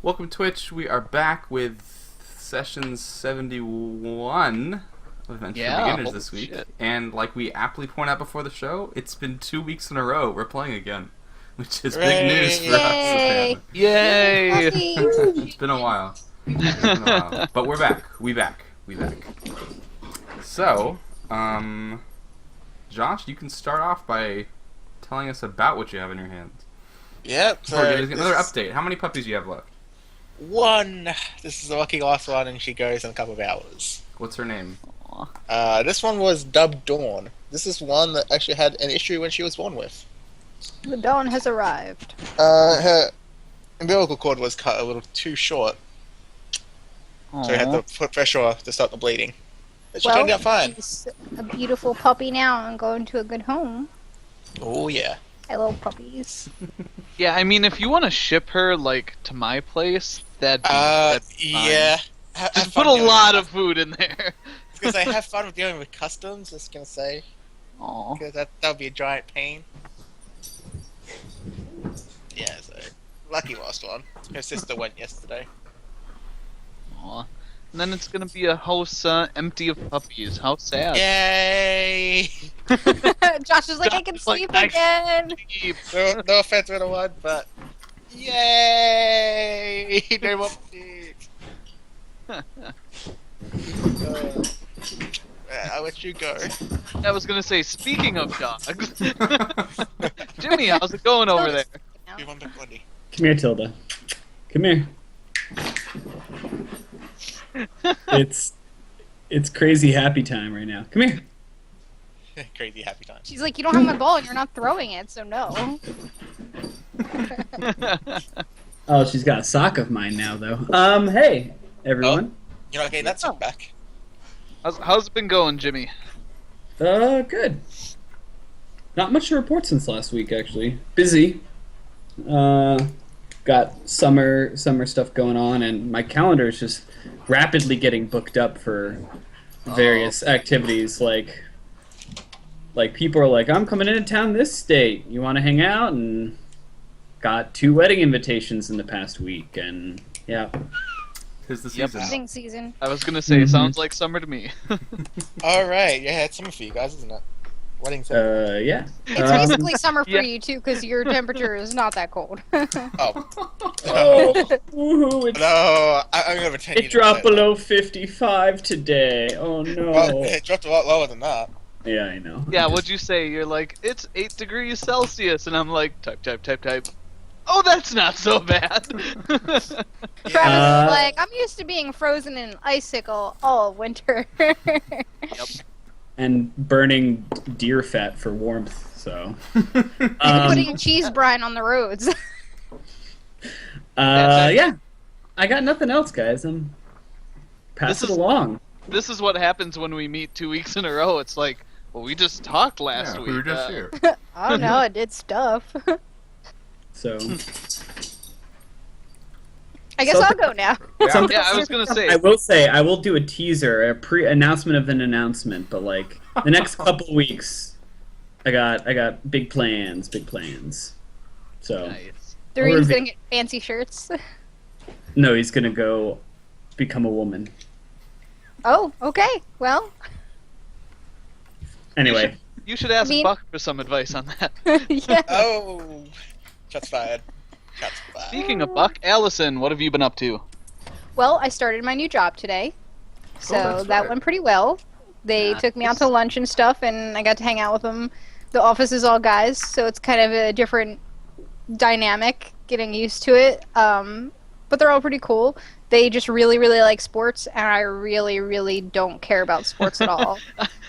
Welcome to Twitch. We are back with session 71 of Adventure Yeah, Beginners holy this week. shit. And like we aptly point out before the show, it's been 2 weeks in a row we're playing again. Which is big news for us, Yay! apparently. Yay! It's been a while. But we're back. We back. So, Josh, you can start off by telling us about what you have in your hands. Yep. Or give us another update. How many puppies do you have left? One. This is the lucky last one, and she goes in a couple of hours. What's her name? This one was dubbed Dawn. This is one that actually had an issue when she was born with. The dawn has arrived. Her umbilical cord was cut a little too short, so we had to put pressure to stop the bleeding. But she turned out fine. She's a beautiful puppy now and going to a good home. Oh yeah. I love puppies. Yeah, I mean, if you want to ship her, like, to my place, that'd be fine. Yeah. Just put a lot of food in there. Because I have fun with dealing with customs. Just gonna say, Aw. because that would be a giant pain. Yeah. So lucky last one. Her sister went yesterday. Aw. And then it's gonna be a house empty of puppies. How sad. Yay! Josh is like, I can Josh is like, sleep I again. No offense to anyone, but yay! No more pigs. I'll let you go. I was gonna say, speaking of dogs, Jimmy, how's it going over there? You want the buddy? Come here, Tilda. Come here. It's crazy happy time right now. Come here. Crazy happy time. She's like, you don't have my ball and you're not throwing it, so no. Oh, she's got a sock of mine now, though. Hey, everyone. You're not getting that suit back. How's it been going, Jimmy? Good. Not much to report since last week, actually. Busy. Got summer stuff going on, and my calendar is just rapidly getting booked up for various activities. Like people are like, I'm coming into town this date. You want to hang out? And got 2 wedding invitations in the past week, and yeah. 'Tis the Yep. season. Wedding season. I was gonna say, it sounds like summer to me. Alright, yeah, it's summer for you guys, isn't it? Wedding season. Yeah. It's basically summer for yeah. you too, because your temperature is not that cold. Oh. Oh, woohoo, No, I'm gonna pretend you it didn't dropped say that. below 55 today. Oh no. Well, it dropped a lot lower than that. Yeah, I know. Yeah, what'd you say? You're like, it's 8 degrees Celsius, and I'm like, type. Oh, that's not so bad. Travis is Uh, like, I'm used to being frozen in an icicle all winter. And burning deer fat for warmth. So. Putting cheese brine on the roads. Yeah. I got nothing else, guys. Pass This it is- along. This is what happens when we meet 2 weeks in a row. It's like, well, we just talked last Yeah, week. we were just here. I don't know, I did stuff. So. I guess So- I'll go now. Some- Yeah, I was gonna say. I will say, I will do a teaser, a pre-announcement of an announcement, but like the next couple weeks, I got big plans. So Nice. Doreen's gonna get fancy shirts. no, he's gonna go become a woman. Oh, okay. Well, Anyway, You should ask Me- Buck for some advice on that. yeah. Oh, shots fired. Shots fired. Speaking of Buck, Allison, what have you been up to? Well, I started my new job today, so that's that right. went pretty well. They Nice. took me out to lunch and stuff, and I got to hang out with them. The office is all guys, so it's kind of a different dynamic, getting used to it. But they're all pretty cool. They just really, really like sports, and I really, really don't care about sports at all.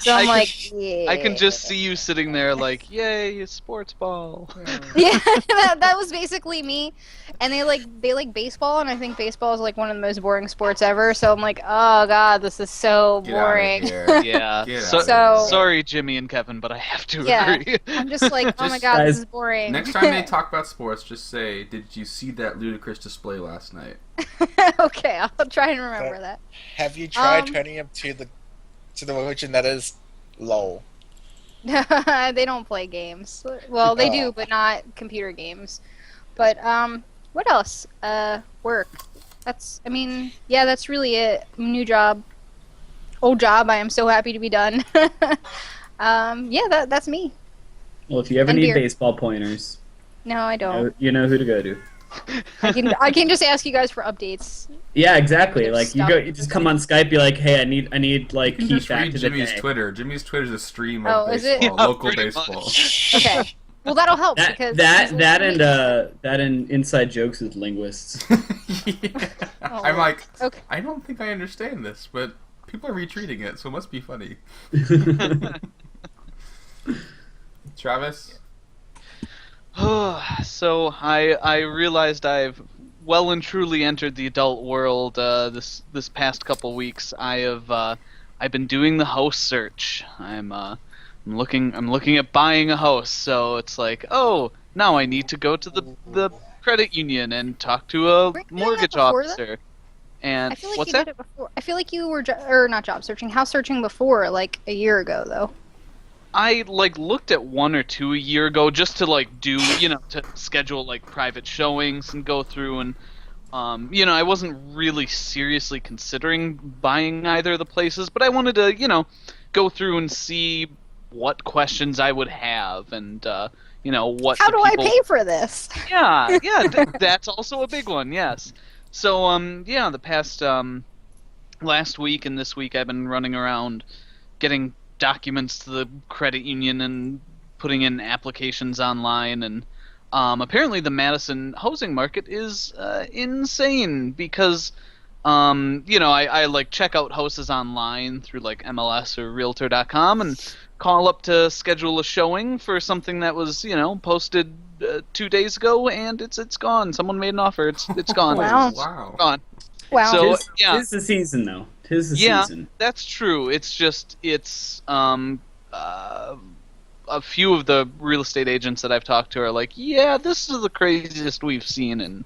So I'm yeah. I can just see you sitting there like, yay, sports ball. Yeah, that was basically me. And they like baseball, and I think baseball is like one of the most boring sports ever. So I'm like, oh god, this is so Get outta boring. here. Yeah. Get So, outta here. sorry, Jimmy and Kevin, but I have to Yeah. agree. I'm just like, oh my Just- god, this Guys, is boring. Next time they talk about sports, just say, "Did you see that ludicrous display last night?" Okay, I'll try and remember that. Have you tried Um, turning him to the religion that is LOL? They don't play games. Well, they do, Oh. but not computer games. But what What else? Work. That's really it. New job. Old job. I am so happy to be done. That's me. Well, if you ever And need beer. baseball pointers, No, I don't. you know who to go to. I can just ask you guys for updates. Yeah, exactly. There's Like you stuff. go, you just come on Skype, be like, "Hey, I need like You can key just fact read of the Jimmy's day." Twitter. Jimmy's Twitter's a stream Oh, of is it? baseball, Yeah, local pretty baseball. much. Okay. Well, that'll help That because that he's that listening. and that and inside jokes with linguists. Yeah. Oh, I'm like, okay. I don't think I understand this, but people are retweeting it, so it must be funny. Travis? So I realized I've well and truly entered the adult world this past couple weeks. I've been doing the house search. I'm looking at buying a house. So it's like, oh, now I need to go to the credit union and talk to a Weren't you doing mortgage that before, though? officer. And I feel like what's you that? did it before. I feel like you were not job searching, house searching before, like a year ago, though. I looked at 1 or 2 a year ago just to do to schedule private showings and go through and I wasn't really seriously considering buying either of the places, but I wanted to go through and see what questions I would have and what How the do people... I pay for this? Yeah, that's also a big one. Yes. So the past last week and this week I've been running around getting documents to the credit union and putting in applications online, and apparently the Madison housing market is insane because I check out houses online through MLS or Realtor.com and call up to schedule a showing for something that was posted 2 days ago, and it's gone. Someone made an offer. It's gone. Wow. Wow. Gone. Wow. So Tis the season, though. Tis the Yeah. season. That's true. It's just a few of the real estate agents that I've talked to are like, yeah, this is the craziest we've seen in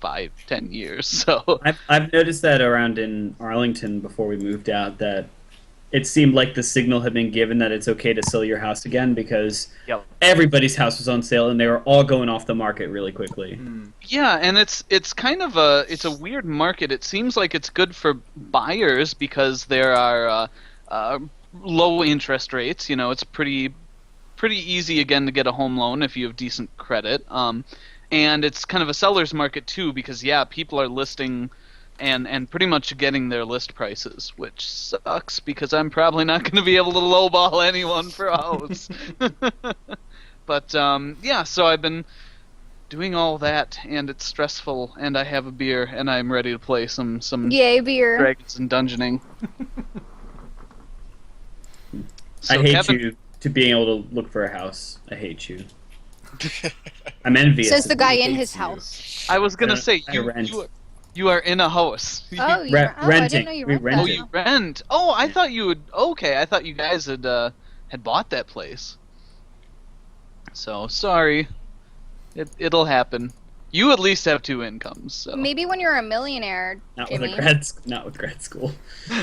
5-10 years. So I've noticed that around in Arlington before we moved out that it seemed like the signal had been given that it's okay to sell your house again because Yep. everybody's house was on sale and they were all going off the market really quickly. yeah, and it's kind of a weird market. It seems like it's good for buyers because there are low interest rates. It's pretty easy again to get a home loan if you have decent credit. And it's kind of a seller's market too because people are listing and pretty much getting their list prices, which sucks because I'm probably not going to be able to lowball anyone for a house. But so I've been doing all that, and it's stressful, and I have a beer, and I'm ready to play some Yay, beer. Dragons and Dungeoning. I So hate Kevin, you to being able to look for a house. I hate you. I'm envious. Says the of guy you. in hates his you. house. I was gonna I say rent. you are in a house. Oh, you Re- I didn't renting. know you We rent rent Oh, that. it. you rent. Oh, I thought you would. Okay, I thought you guys had bought that place. So sorry, it'll happen. You at least have 2 incomes. So. Maybe when you're a millionaire, Not Jimmy. not with grad school.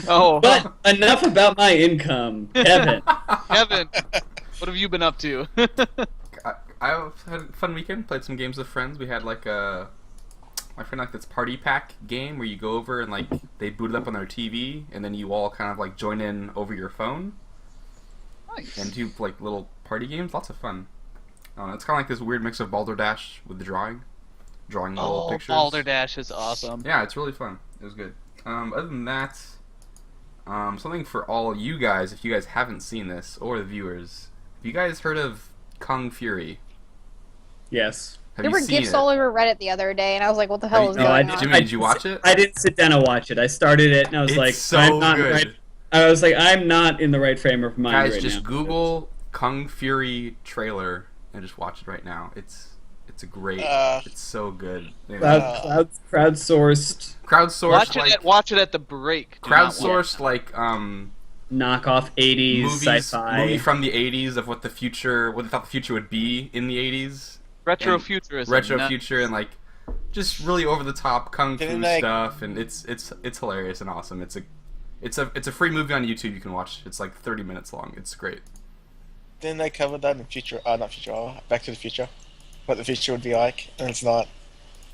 Oh, But enough about my income, Kevin. Kevin, what have you been up to? I had a fun weekend. Played some games with friends. We had my friend this party pack game where you go over and they boot it up on their TV and then you all kind of join in over your phone Nice. and do little party games. Lots of fun. It's kind of like this weird mix of Balderdash with the drawing little Oh, pictures. Balderdash is awesome. Yeah, it's really fun. It was good. Other than that, something for all you guys, if you guys haven't seen this, or the viewers, have you guys heard of Kung Fury? Yes. Have There you were seen gifs it? all over Reddit the other day, and I was like, what the hell Have is you- No, I going on? Jimmy, did you watch it? I didn't sit down and watch it. I started it and I was It's like, so I'm not good. right. I was like, I'm not in the right frame of mind Guys, right just now. Google Kung Fury trailer and just watch it right now. It's a great. It's so good. Crowdsourced Crowdsourced Watch it at the break. Do not watch- crowdsourced knockoff 80s movies sci-fi. movie from the 80s of what they thought the future would be in the 80s. retro and futurism. Retro no- future and just really over the top kung fu Didn't they- stuff, and it's hilarious and awesome. It's a free movie on YouTube you can watch. It's 30 minutes long. It's great. Didn't they cover that in Future? Not Future. Back to the Future. What the future would be like, and it's not.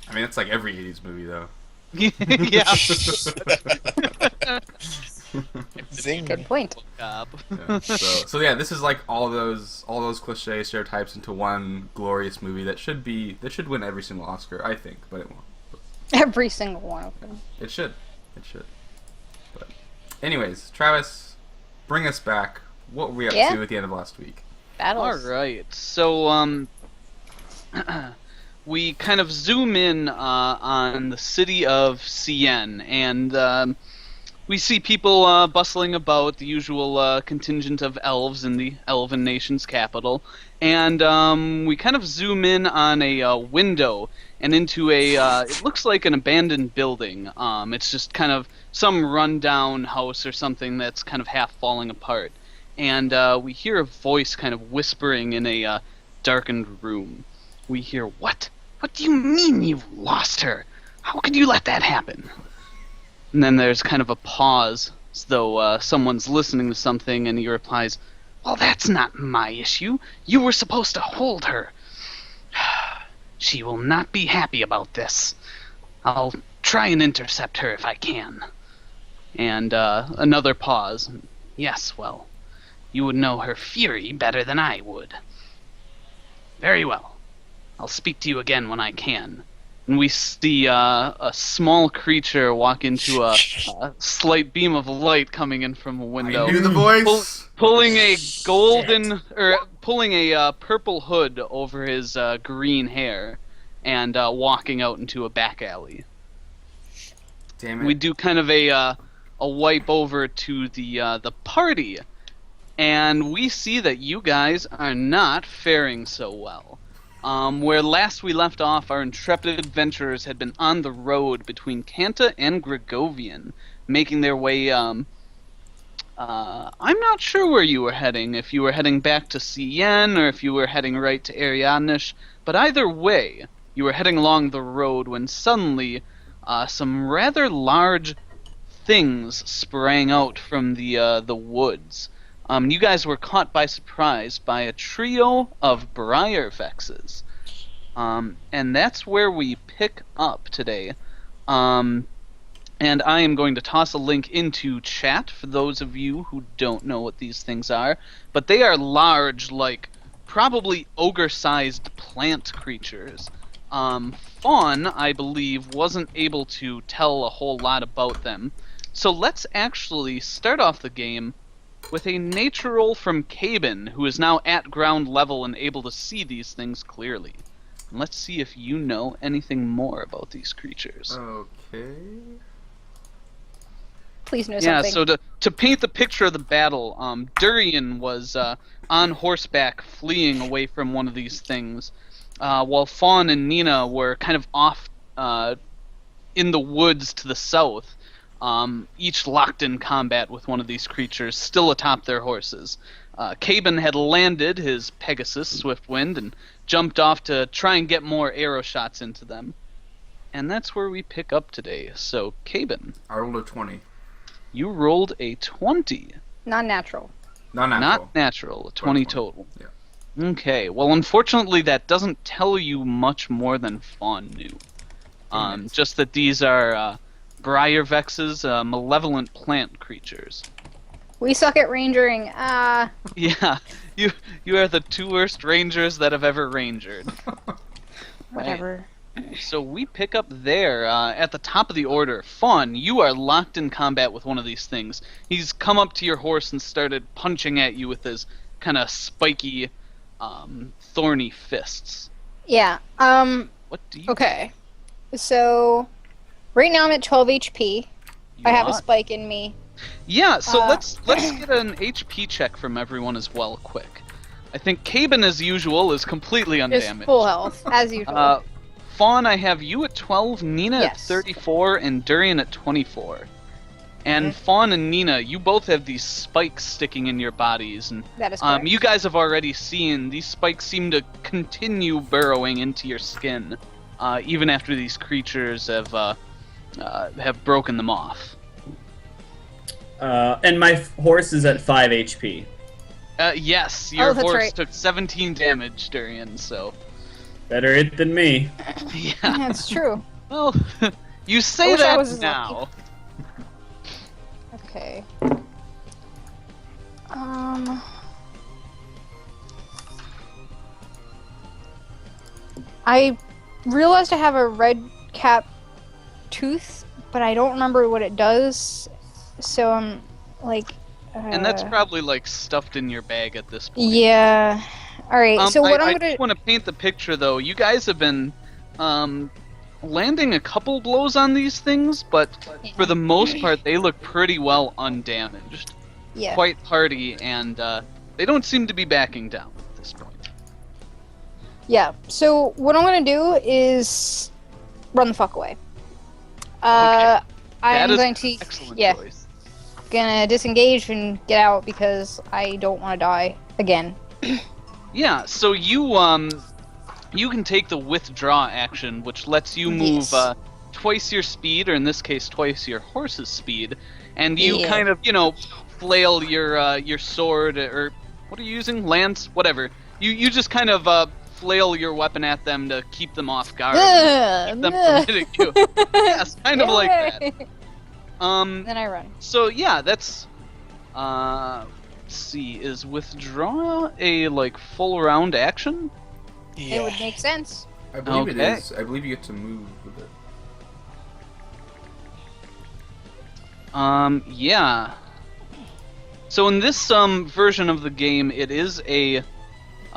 I mean, it's like every 80s movie, though. Yeah. Zing. Good point. Yeah. So yeah, this is like all those cliche stereotypes into one glorious movie that should win every single Oscar, I think, but it won't. Every single one of them. It should. But anyways, Travis, bring us back. What were we up to at the end of last week? Battles. All right. So we kind of zoom in on the city of Cien, and we see people bustling about, the usual contingent of elves in the Elven Nation's capital, and we kind of zoom in on a window and into it looks like an abandoned building. It's just kind of some rundown house or something that's kind of half falling apart. And we hear a voice kind of whispering in a darkened room. We hear, "What? What do you mean you've lost her? How could you let that happen?" And then there's kind of a pause, as though someone's listening to something, and he replies, "Well, that's not my issue. You were supposed to hold her. She will not be happy about this. I'll try and intercept her if I can." And another pause. "Yes, well, you would know her fury better than I would. Very well. I'll speak to you again when I can." And we see a small creature walk into a slight beam of light coming in from a window. I knew the voice. Pulling a purple hood over his green hair, and walking out into a back alley. Damn it. We do kind of a wipe over to the party, and we see that you guys are not faring so well. Where last we left off, our intrepid adventurers had been on the road between Kanta and Gregovian, making their way, I'm not sure where you were heading, if you were heading back to Cien, or if you were heading right to Ariadnish, but either way, you were heading along the road when suddenly, some rather large things sprang out from the woods. You guys were caught by surprise by a trio of Briarvexes. And that's where we pick up today. And I am going to toss a link into chat for those of you who don't know what these things are. But they are large, like, probably ogre-sized plant creatures. Fawn, I believe, wasn't able to tell a whole lot about them. So let's actually start off the game with a nature roll from Caben, who is now at ground level and able to see these things clearly. And let's see if you know anything more about these creatures. Okay. Please know Yeah, something. so to paint the picture of the battle, Durian was on horseback fleeing away from one of these things, while Fawn and Nina were kind of off in the woods to the south. Each locked in combat with one of these creatures, still atop their horses. Caben had landed his Pegasus, Swiftwind, and jumped off to try and get more arrow shots into them. And that's where we pick up today. So, Caben, I rolled a 20. you rolled a 20. Non-natural. Not natural. Not natural, a 20 total. Yeah. Okay, well, unfortunately, that doesn't tell you much more than Fawn knew. Just that these are Briarvexes, malevolent plant creatures. We suck at rangering. Yeah, you are the two worst rangers that have ever rangered. Whatever. So we pick up there at the top of the order. Fawn, you are locked in combat with one of these things. He's come up to your horse and started punching at you with his kind of spiky, thorny fists. Yeah. What do you Okay. So, right now I'm at 12 HP. I have a want? spike in me. Yeah, so let's get an HP check from everyone as well, quick. I think Caben, as usual, is completely Just undamaged. full health, as usual. Fawn, I have you at 12, Nina at Yes. 34, and Durian at 24. And Fawn and Nina, you both have these spikes sticking in your bodies, and That is correct. you guys have already seen these spikes seem to continue burrowing into your skin, even after these creatures have broken them off. And my horse is at 5 HP. Yes, your that's horse right. took 17 damage, Durian, so... Better it than me. Yeah. That's true. Well, you I say wish I that was as now. Okay. I realized I have a red cap tooth, but I don't remember what it does. So I'm like. And that's probably like stuffed in your bag at this point. Yeah. All right. So what I I'm gonna. want to paint the picture though. You guys have been landing a couple blows on these things, but for the most part, they look pretty well undamaged. Yeah. Quite hardy, and they don't seem to be backing down at this point. Yeah. So what I'm gonna do is run the fuck away. I'm That is going to. an excellent Yeah. choice. Gonna disengage and get out because I don't want to die again. Yeah, so you can take the withdraw action, which lets you move Yes. twice your speed, or in this case, twice your horse's speed, and you Yeah. kind of flail your sword, or what are you using? Lance, whatever. You just kind of flail your weapon at them to keep them off guard, keep them from hitting you. Yes, kind of like that. Then I run. So yeah, that's let's see, is withdraw a like full round action? It would make sense. I believe it Okay. is. I believe you get to move with it. Yeah. So in this version of the game, it is a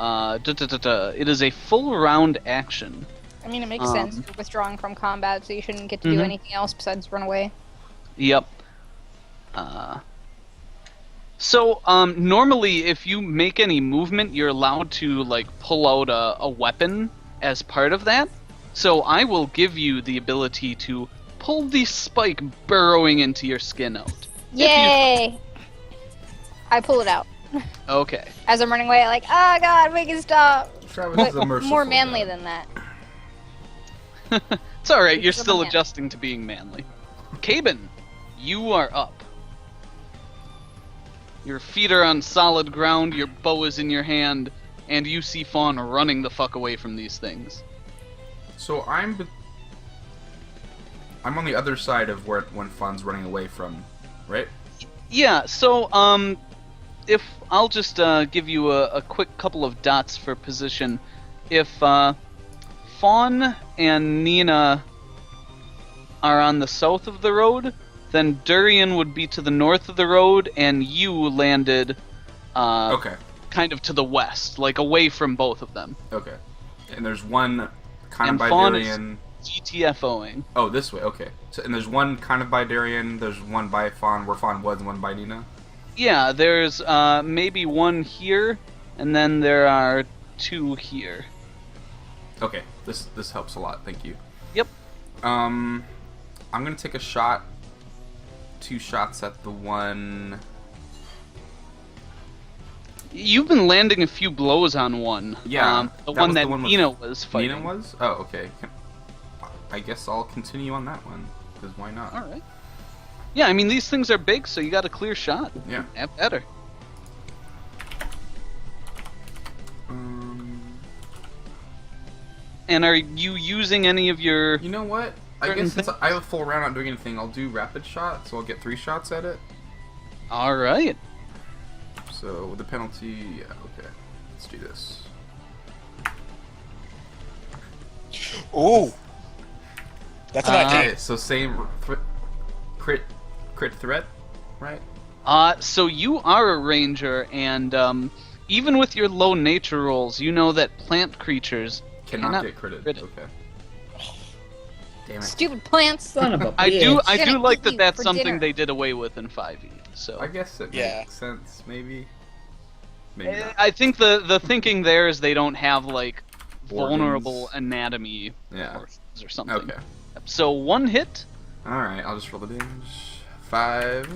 it is a full round action. I mean, it makes sense. You're withdrawing from combat, so you shouldn't get to do anything else besides run away. Yep. So normally, if you make any movement, you're allowed to like pull out a weapon as part of that. So I will give you the ability to pull the spike burrowing into your skin out. Yay! I pull it out. Okay. As I'm running away, like, oh god, we can stop. Travis is a But merciful more manly guy. than that. It's all right. You're Come still on. adjusting to being manly. Caben, you are up. Your feet are on solid ground. Your bow is in your hand, and you see Fawn running the fuck away from these things. So I'm on the other side of where when Fawn's running away from, right? Yeah. So if I'll just give you a quick couple of dots for position. If Fawn and Nina are on the south of the road, then Durian would be to the north of the road, and you landed Okay. kind of to the west, like away from both of them. Okay. And there's one kind And of by Fawn is- Darien. GTFOing. Oh, this way. Okay. So and there's one kind of by Darien. There's one by Fawn where Fawn was, and one by Nina. Yeah, there's maybe one here, and then there are two here. Okay. This helps a lot. Thank you. Yep. I'm gonna take a shot. 2 shots at the one. You've been landing a few blows on one. Yeah, the that one was that the one with Nina was fighting. Nina was? Oh, okay. I guess I'll continue on that one. Because why not? All right. Yeah, I mean these things are big, so you got a clear shot. Yeah. Have better. And are you using any of your? You know what? I Certain guess since things? I have a full round not doing anything, I'll do rapid shot, so I'll get 3 shots at it. All right. So with the penalty, yeah, okay. Let's do this. Ooh. That's an idea. Okay, so same crit threat, right? So you are a ranger, and even with your low nature rolls, you know that plant creatures Cannot get critted. critted. Okay. Damn it. Stupid plants. Son of a I bitch. do Gonna like eat that. you That's for something dinner. they did away with in 5e. So I guess it Yeah. makes sense, maybe. Maybe not. I think the thinking there is they don't have like Organs. vulnerable anatomy Yeah. or something. Okay. So 1 hit. Alright, I'll just roll the damage. 5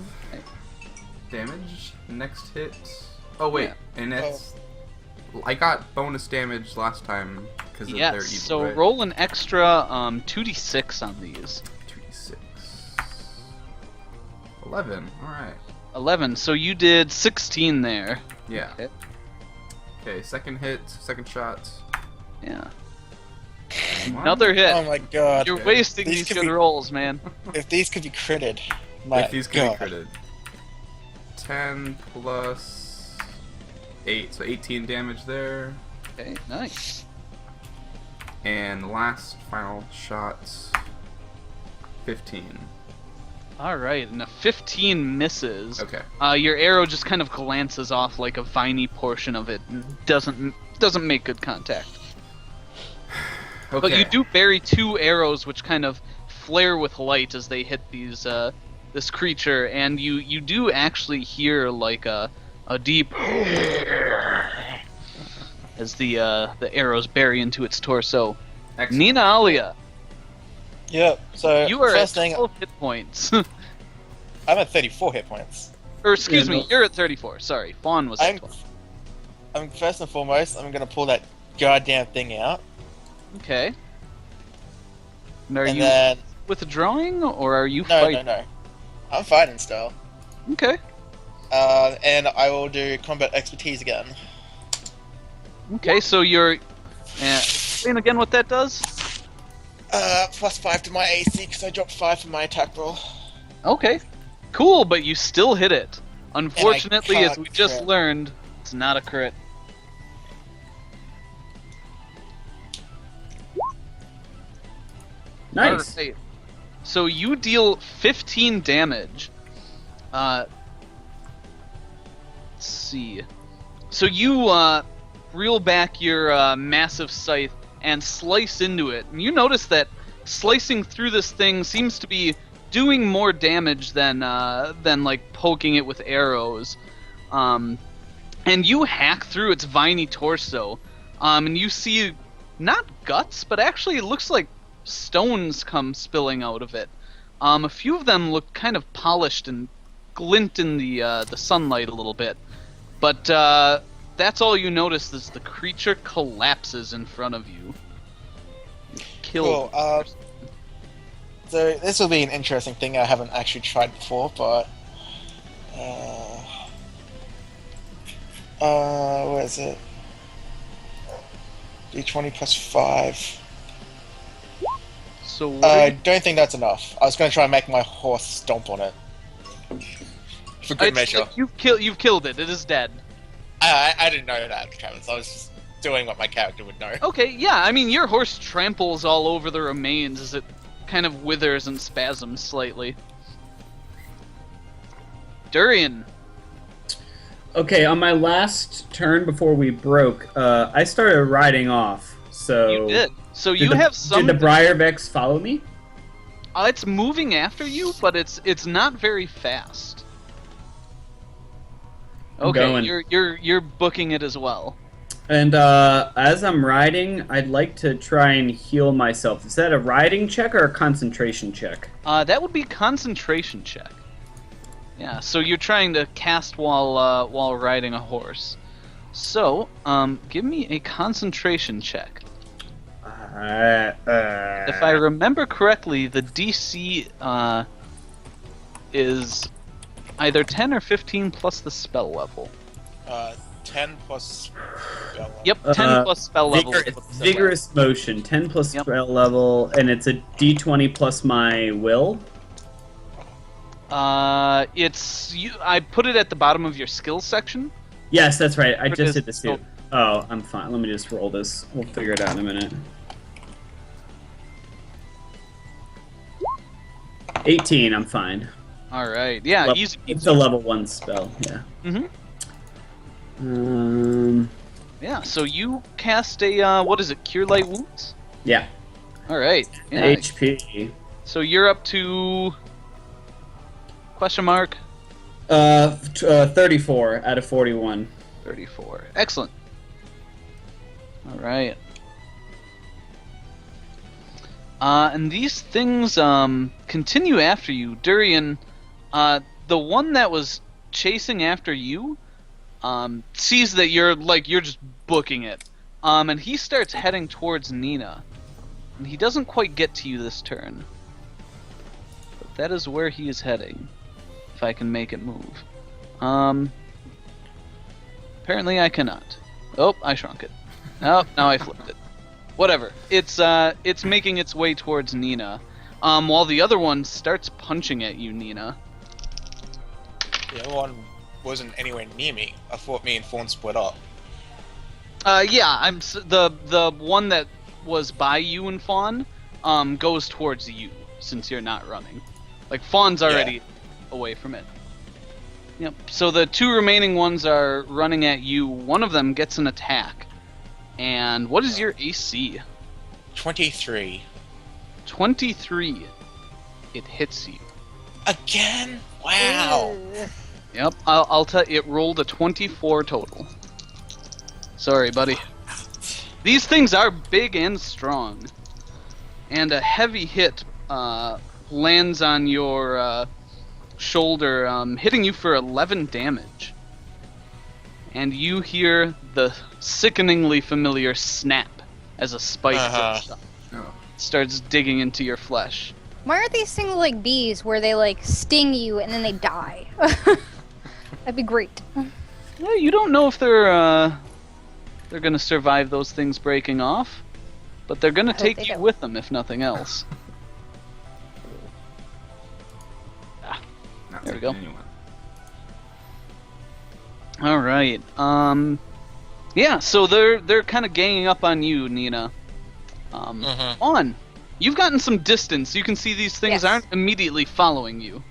damage. Next hit. Oh, wait. Yeah. And that's. I got bonus damage last time because of their evil. Yes. So right? roll an extra 2d6 on these. 2d6. 11. Alright. 11. So you did 16 there. Yeah. Okay. Okay, second hit, second shot. Yeah. Another hit. Oh my god. You're wasting These these could good be- rolls, man. If these could be critted, my If these god. could be critted. 10 plus 8, so 18 damage there. Okay, nice. And the last final shot, 15. All right, and a 15 misses. Okay. Your arrow just kind of glances off like a viney portion of it and doesn't make good contact. Okay. But you do bury 2 arrows which kind of flare with light as they hit these this creature, and you do actually hear like a deep as the arrows bury into its torso. Excellent. Nina Alia, Yep. So you are at first thing, 12 hit points. I'm at 34 hit points. Or excuse Yeah, me, no. you're at 34. Sorry, Fawn was at I'm, 12. I'm first and foremost, I'm gonna pull that goddamn thing out, Okay. And are and you then withdrawing or are you no, fighting? no, no, I'm fighting still. Okay. And I will do combat expertise again. Okay, so you're. Explain again what that does. Plus 5 to my AC because I dropped 5 from my attack roll. Okay. Cool, but you still hit it. Unfortunately, as can't we just crit. learned, it's not a crit. Nice. Alright. So you deal 15 damage. Let's see. So you reel back your massive scythe and slice into it. And you notice that slicing through this thing seems to be doing more damage than like poking it with arrows. And you hack through its viney torso. And you see not guts, but actually it looks like stones come spilling out of it. A few of them look kind of polished and glint in the sunlight a little bit. But that's all you notice is the creature collapses in front of you. Killed. Cool. So this will be an interesting thing I haven't actually tried before, but where is it? D20 plus 5. So what I are you- don't think that's enough. I was going to try and make my horse stomp on it. For good it's measure. like you've killed it. It is dead. I didn't know that, Travis. I was just doing what my character would know. Okay, yeah. I mean, your horse tramples all over the remains as it kind of withers and spasms slightly. Durian. Okay, on my last turn before we broke, I started riding off. So You did. So Did you the, have some. Did the Briarvex follow me? It's moving after you, but it's not very fast. I'm Okay, going. you're booking it as well. And as I'm riding, I'd like to try and heal myself. Is that a riding check or a concentration check? That would be concentration check. Yeah, so you're trying to cast while riding a horse. So, give me a concentration check. If I remember correctly, the DC is either 10 or 15 plus the spell level. 10 plus spell level. Yep, 10 plus spell level. is Vigorous, what the spell vigorous motion, 10 plus Yep. spell level, and it's a d20 plus my will. It's you. I put it at the bottom of your skills section. Yes, that's right. I It just is- did this too. Oh, I'm fine. Let me just roll this. We'll figure it out in a minute. 18, I'm fine. All right. Yeah, Level- easy. It's a level 1 spell, yeah. Mhm. Um, Yeah. So you cast a what is it? Cure light wounds. yeah. All right. Yeah. HP. So you're up to question mark 34 out of 41. 34. Excellent. All right. And these things continue after you. Durian, the one that was chasing after you, sees that you're just booking it. And he starts heading towards Nina. And he doesn't quite get to you this turn. But that is where he is heading. If I can make it move. Apparently I cannot. Oh, I shrunk it. Oh, now I flipped it. Whatever. It's making its way towards Nina, while the other one starts punching at you, Nina. The other one wasn't anywhere near me. I thought me and Fawn split up. Yeah, the one that was by you and Fawn, goes towards you since you're not running. Like Fawn's already away from it. Yep. So the two remaining ones are running at you. One of them gets an attack. And what is your AC? 23. 23. It hits you. Again? Wow. Ooh. Yep. I'll tell you, it rolled a 24 total. Sorry, buddy. These things are big and strong. And a heavy hit lands on your shoulder, hitting you for 11 damage. And you hear the sickeningly familiar snap as a spike Oh. starts digging into your flesh. Why aren't these things like bees where they like sting you and then they die? That'd be great. Yeah, you don't know if they're gonna survive those things breaking off, but they're gonna hope take they you do. with them if nothing else. Not There we taking go. anyone. All right. Yeah. So they're kind of ganging up on you, Nina. On. You've gotten some distance. You can see these things Yes. aren't immediately following you.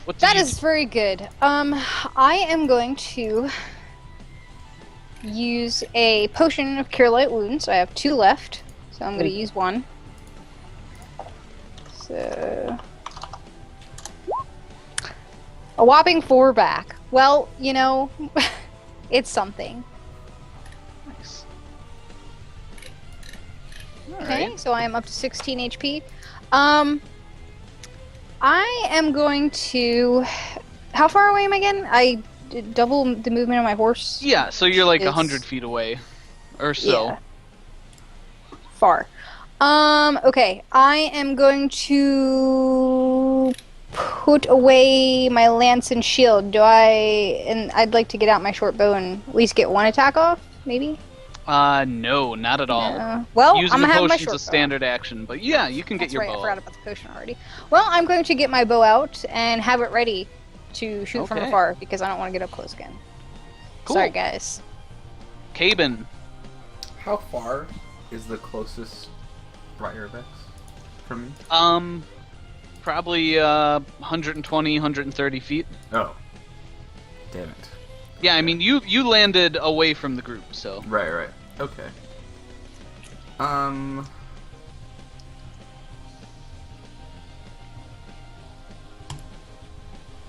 What do That you is very good. I am going to use a potion of Cure Light Wounds. I have 2 left, so I'm going to use 1. So a whopping 4 back. Well, you know, it's something. Nice. Okay, Alright. so I am up to 16 HP. I am going to. How far away am I again? I did double the movement of my horse. Yeah. So you're like It's- 100 feet away, or so. Yeah. Far. Okay. I am going to put away my lance and shield. And I'd like to get out my short bow and at least get 1 attack off, maybe? No, not at all. Well, Using I'm the gonna have my potion's short a bow. standard action, but yeah, you can get That's your right, I bow. forgot about the potion already. Well, I'm going to get my bow out and have it ready to shoot from Okay. afar because I don't want to get up close again. Cool. Sorry, guys. Caben. How far is the closest Briarvex from me? Probably 120, 130 feet. Oh. Damn it. Yeah, I mean, you landed away from the group, so. Right. Okay.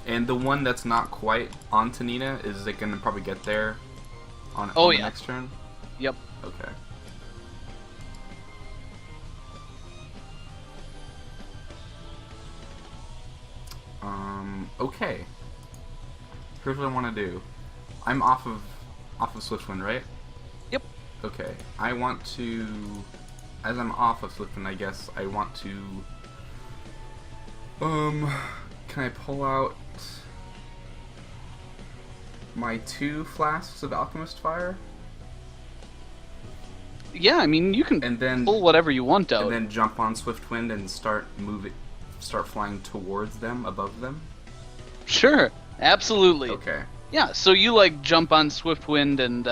And the one that's not quite on to Nina, is it gonna probably get there on Oh, the yeah. next turn? Yep. Okay. Okay. Here's what I want to do. I'm off of Swiftwind, right? Yep. Okay. I want to, as I'm off of Swiftwind, I guess I want to. Can I pull out my 2 flasks of Alchemist Fire, Yeah, I mean, you can and then pull whatever you want out. and then jump on Swiftwind and start flying towards them, above them? Sure, absolutely. Okay. Yeah, so you like jump on Swiftwind and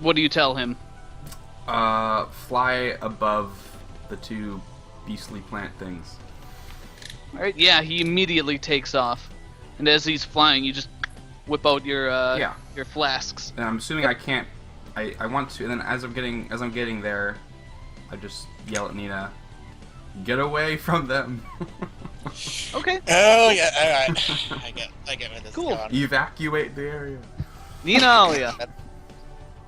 what do you tell him? Fly above the 2 beastly plant things. All right, yeah, he immediately takes off, and as he's flying, you just whip out your your flasks. And I'm assuming I can't. I want to, and then as I'm getting there, I just yell at Nina, "Get away from them!" Okay, Oh yeah, alright. I get where this Cool. is going. Evacuate the area. Nina Alia.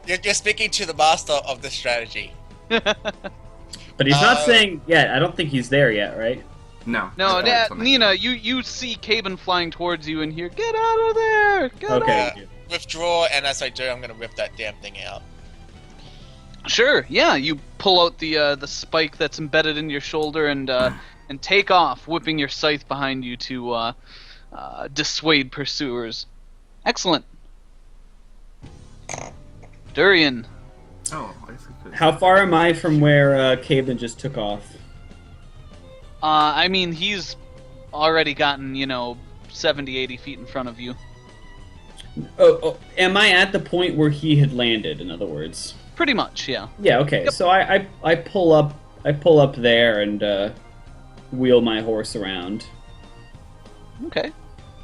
You're speaking to the master of the strategy. But he's not saying yet. I don't think he's there yet, right? No. No, that's on my- Nina, you see Caben flying towards you and hear, "Get out of there! Get Okay. out!" Withdraw, and as I do, I'm gonna rip that damn thing out. Sure, yeah, you pull out the spike that's embedded in your shoulder and take off, whipping your scythe behind you to dissuade pursuers. Excellent. Durian. Oh, I guess I could. How far am I from where Caven just took off? I mean, he's already gotten, 70, 80 feet in front of you. Oh, am I at the point where he had landed? In other words. Pretty much, yeah. Yeah. Okay. Yep. So I pull up there and wheel my horse around, Okay.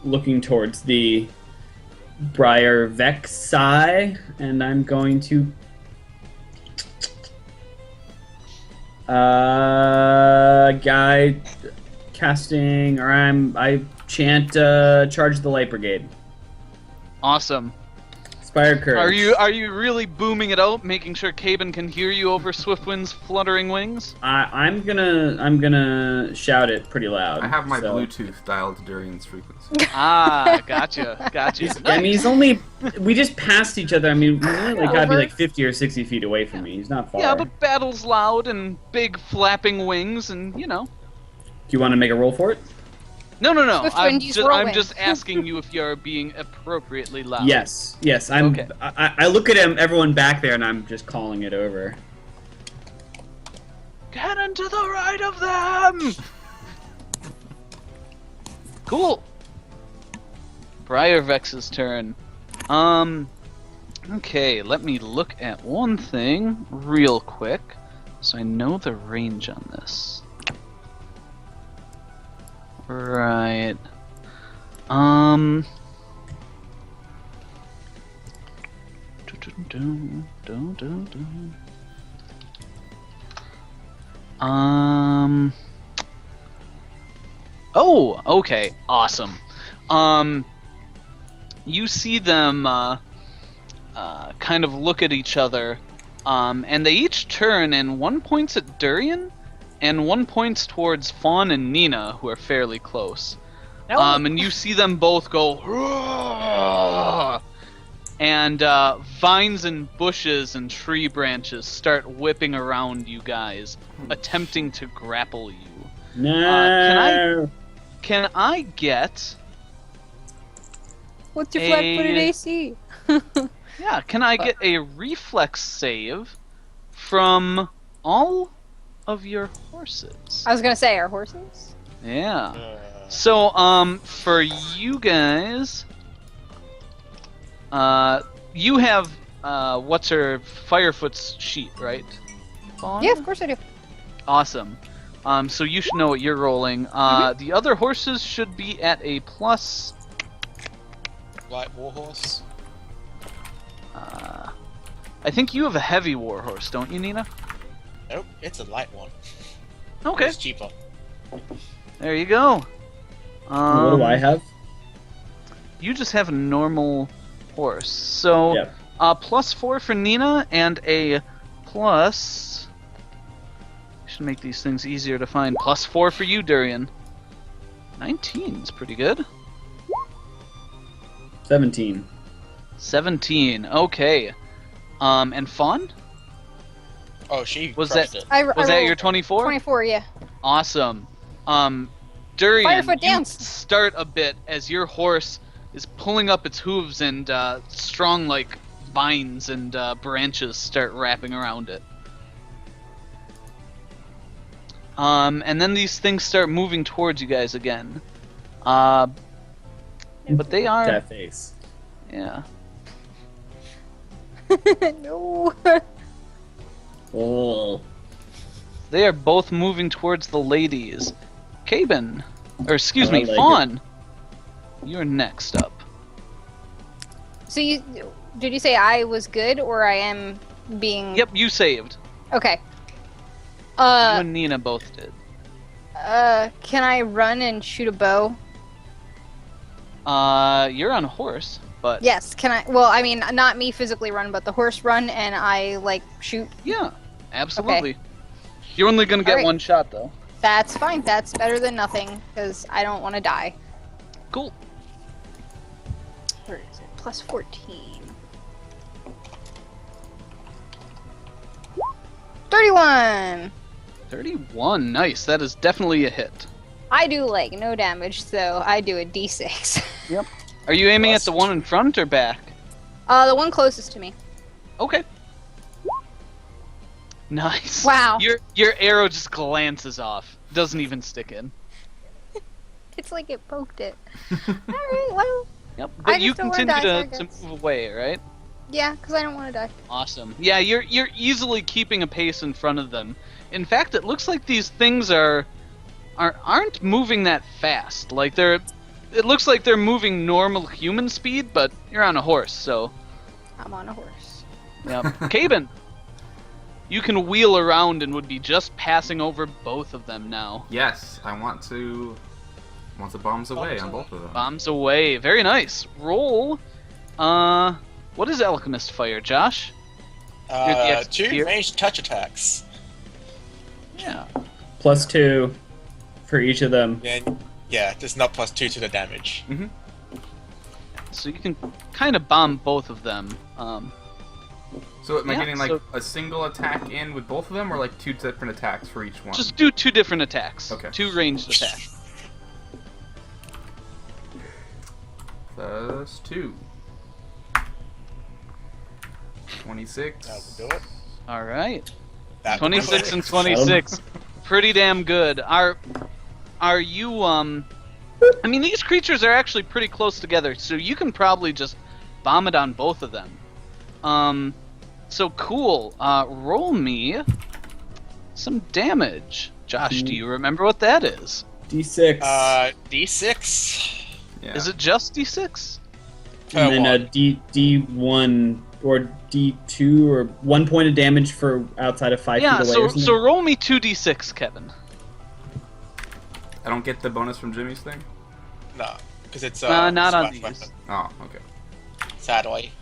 looking towards the Briar Vexi, and I'm going to guy casting, or I chant charge the light brigade. Awesome. Inspired courage. Are you really booming it out, making sure Caben can hear you over Swiftwind's fluttering wings? I'm gonna shout it pretty loud. I have my so. Bluetooth dialed to Durian's frequency. Ah, gotcha. I mean, he's only. We just passed each other. I mean, we only gotta be over. like 50 or 60 feet away from me. He's not far. Yeah, but battle's loud and big flapping wings, and Do you want to make a roll for it? No. Swiftwind, use whirlwind. I'm just asking you if you're being appropriately loud. Yes. I'm. Okay. I look at everyone back there, and I'm just calling it over. Cannon to the right of them! Cool. Briar Vex's turn. Okay, let me look at one thing real quick, so I know the range on this. Right. Oh, okay, awesome. You see them kind of look at each other, and they each turn, and one points at Durian, and one points towards Fawn and Nina, who are fairly close. And you see them both go, "Roar!" And vines and bushes and tree branches start whipping around you guys, attempting to grapple you. No. Can I get... What's your flat-footed AC? Yeah, can I get a reflex save from all of your horses? I was gonna say, our horses? Yeah. So, for you guys, you have, what's her Firefoot's sheet, right? Fawn? Yeah, of course I do. Awesome. So you should know what you're rolling. The other horses should be at a plus. Light warhorse. I think you have a heavy warhorse, don't you, Nina? Nope, it's a light one. Okay, It's cheaper. there you go. What do I have? You just have a normal horse. So, Yeah. +4 for Nina and a plus. Should make these things easier to find. +4 for you, Durian. 19's pretty good. 17. 17. Okay. And Fawn? Oh, she Was crushed that- it. Was that rolled your 24? 24, yeah. Awesome. Durian, Firefoot you dance. start a bit as your horse is pulling up its hooves and strong like vines and branches start wrapping around it. And then these things start moving towards you guys again. But they are, That face. yeah. No. Oh. They are both moving towards the ladies. Caben, or excuse me, I like Fawn. You're next up. So did you say I was good, or I am being... Yep, you saved. Okay. You and Nina both did. Can I run and shoot a bow? You're on a horse, but Yes, can I... Well, I mean, not me physically run, but the horse run, and I, like, shoot. yeah, absolutely. You're only gonna get Alright. one shot though. That's fine. That's better than nothing, because I don't want to die. Cool. Where is it? Plus 14. 31! 31, nice. That is definitely a hit. I do, like, no damage, so I do a d6. Are you aiming at Plus the one in front or back? The one closest to me. Okay. Nice. Wow. Your arrow just glances off. Doesn't even stick in. It's like it poked it. Alright, well, Yep. I But just you don't wanna continue die, to so I guess. move away, right? yeah, because I don't want to die. Awesome. Yeah, you're easily keeping a pace in front of them. In fact, it looks like these things aren't moving that fast. Like it looks like they're moving normal human speed, but you're on a horse, so I'm on a horse. yeah. Caben, you can wheel around and would be just passing over both of them now. Yes, I want to bombs away on both of them. Bombs away. Very nice. Roll. What is Alchemist Fire, Josh? You're the 2 expert. ranged touch attacks. Yeah. +2 for each of them. Yeah, just not +2 to the damage. So you can kind of bomb both of them. So am I Yeah, getting like so- a single attack in with both of them, or like 2 different attacks for each one? Just do 2 different attacks. Okay. 2 ranged attacks. +2. 26. That will do it. All right. That will do 26 it. and 26. Pretty damn good. Are you I mean, these creatures are actually pretty close together, so you can probably just bomb it on both of them. So cool. Roll me some damage. Josh, do you remember what that is? D6. D6 Yeah. Is it just D6? per and then one. a D1 or D2 or 1 point of damage for outside of 5 Yeah, feet away so or something. so roll me 2d6, Kevin. I don't get the bonus from Jimmy's thing? No, because it's Not on splash these. weapon, Oh, okay. sadly.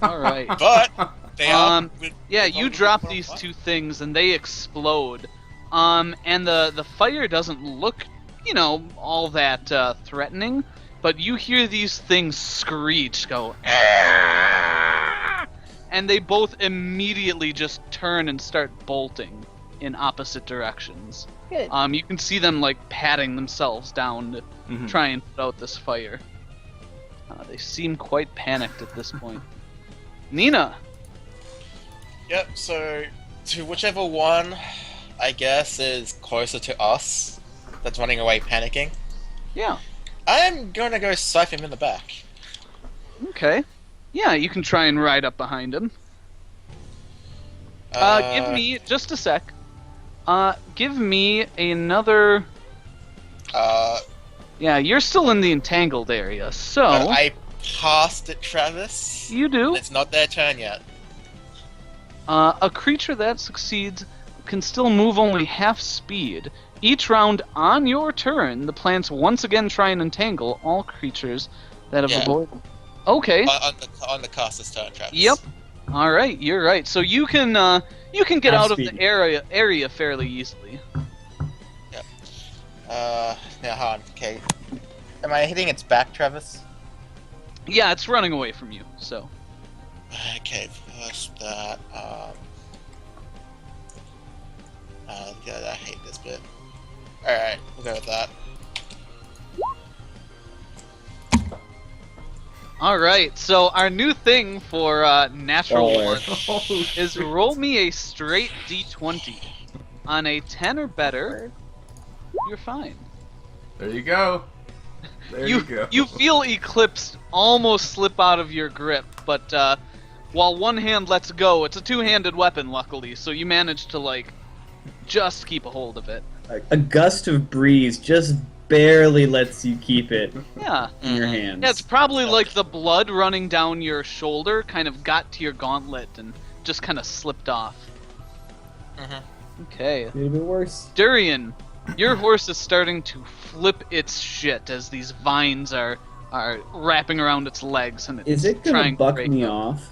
All right. But they are. Yeah, you drop these 2 things and they explode. And the fire doesn't look, all that threatening, but you hear these things screech, go, "Ah!" and they both immediately just turn and start bolting in opposite directions. Good. You can see them like patting themselves down to Mhm. try and put out this fire. They seem quite panicked at this point. Nina. Yep. So to whichever one, I guess, is closer to us, that's running away panicking. Yeah. I'm gonna go scythe him in the back. Okay. Yeah, you can try and ride up behind him. Give me just a sec. Give me another. Yeah, you're still in the entangled area, so I passed it, Travis. you do. It's not their turn yet. A creature that succeeds can still move only half speed. Each round on your turn, the plants once again try and entangle all creatures that have Yeah. avoided. Okay. On the caster's turn, Travis. Yep. All right, you're right. So you can get Half out of speed. the area fairly easily. Now hold on. Okay. Am I hitting its back, Travis? Yeah, it's running away from you. So Okay, first that. God, I hate this bit. Alright, we'll go with that. all right. So our new thing for natural Baller. one is roll me a straight d20. On a 10 or better, you're fine. There you go. There you go. You feel Eclipse almost slip out of your grip, but while one hand lets go, it's a two-handed weapon, luckily, so you manage to, just keep a hold of it. A gust of breeze just barely lets you keep it Yeah. in your hands. Yeah, it's probably like the blood running down your shoulder kind of got to your gauntlet and just kind of slipped off. Okay. Made it a bit worse. Durian, your horse is starting to flip its shit as these vines are wrapping around its legs and it's Is it gonna trying to buck break me them. off?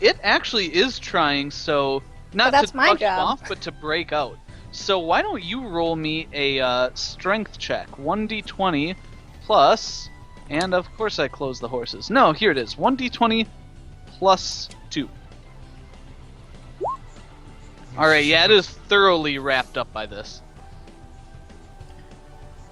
It actually is trying, so not that's to my buck you job. off, but to break out. So why don't you roll me a strength check, 1d20 plus, and of course I close the horses. No, here it is, 1d20 plus 2. Alright, yeah, it is thoroughly wrapped up by this.